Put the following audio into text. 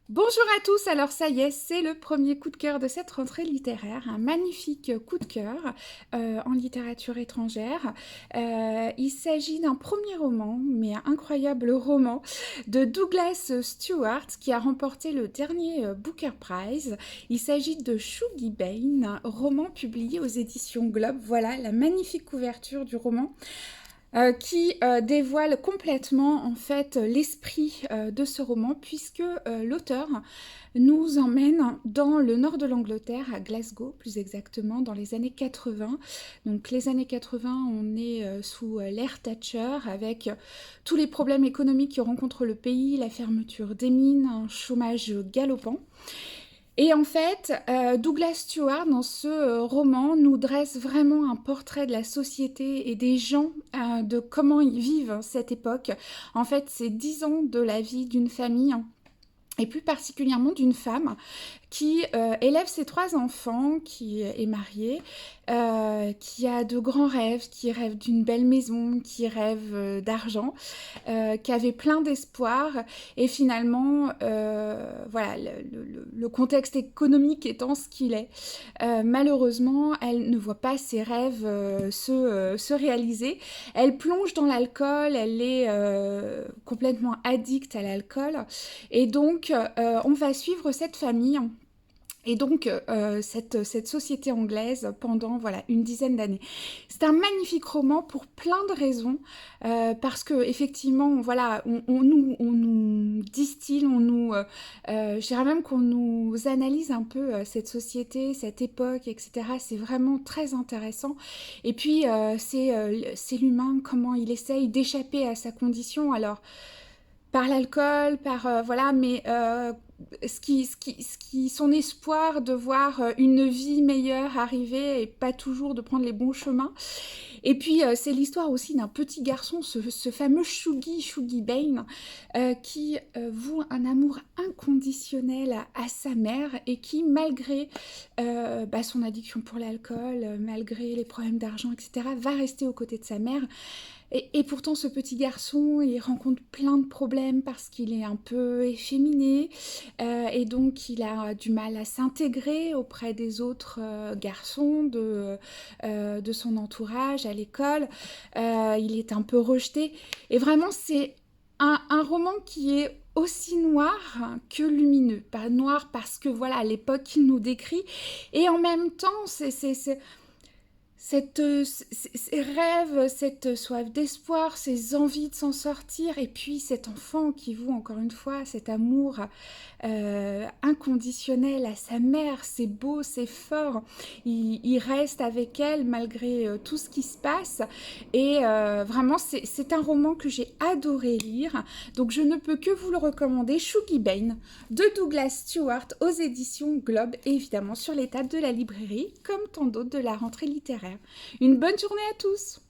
Bonjour à tous, alors ça y est, c'est le premier coup de cœur de cette rentrée littéraire, un magnifique coup de cœur en littérature étrangère. Il s'agit d'un premier roman, mais un incroyable roman, de Douglas Stewart qui a remporté le dernier Booker Prize. Il s'agit de Shuggie Bain, roman publié aux éditions Globe. Voilà la magnifique couverture du roman qui dévoile complètement en fait l'esprit de ce roman puisque l'auteur nous emmène dans le nord de l'Angleterre, à Glasgow plus exactement, dans les années 80. Donc les années 80, on est sous l'ère Thatcher avec tous les problèmes économiques que rencontre le pays, la fermeture des mines, un chômage galopant. Et en fait, Douglas Stewart, dans ce roman, nous dresse vraiment un portrait de la société et des gens, de comment ils vivent cette époque. En fait, c'est 10 ans de la vie d'une famille, et plus particulièrement d'une femme qui élève ses 3 enfants, qui est mariée, qui a de grands rêves, qui rêve d'une belle maison, qui rêve d'argent, qui avait plein d'espoir. Et finalement, voilà, le contexte économique étant ce qu'il est, malheureusement, elle ne voit pas ses rêves se réaliser. Elle plonge dans l'alcool, elle est complètement addicte à l'alcool. Et donc, on va suivre cette famille et donc cette société anglaise pendant voilà une dizaine d'années. C'est un magnifique roman pour plein de raisons, parce que effectivement voilà on nous distille, je dirais même qu'on nous analyse un peu cette société, cette époque, etc. C'est vraiment très intéressant. Et puis c'est l'humain, comment il essaye d'échapper à sa condition. Alors par l'alcool, par voilà, mais son espoir de voir une vie meilleure arriver et pas toujours de prendre les bons chemins. Et puis c'est l'histoire aussi d'un petit garçon, ce fameux Shuggie Bain, qui voue un amour inconditionnel à sa mère et qui, malgré son addiction pour l'alcool, malgré les problèmes d'argent, etc., va rester aux côtés de sa mère. Et pourtant, ce petit garçon, il rencontre plein de problèmes parce qu'il est un peu efféminé, et donc il a du mal à s'intégrer auprès des autres garçons de son entourage à l'école. Il est un peu rejeté. Et vraiment, c'est un roman qui est aussi noir que lumineux. Pas noir parce que voilà l'époque qu'il nous décrit, et en même temps, ces rêves, cette soif d'espoir, ces envies de s'en sortir, et puis cet enfant qui voue encore une fois cet amour inconditionnel à sa mère, c'est beau, c'est fort, il reste avec elle malgré tout ce qui se passe, et vraiment c'est un roman que j'ai adoré lire, donc je ne peux que vous le recommander, Shuggie Bain, de Douglas Stewart aux éditions Globe, et évidemment sur les tables de la librairie, comme tant d'autres de la rentrée littéraire. Une bonne journée à tous!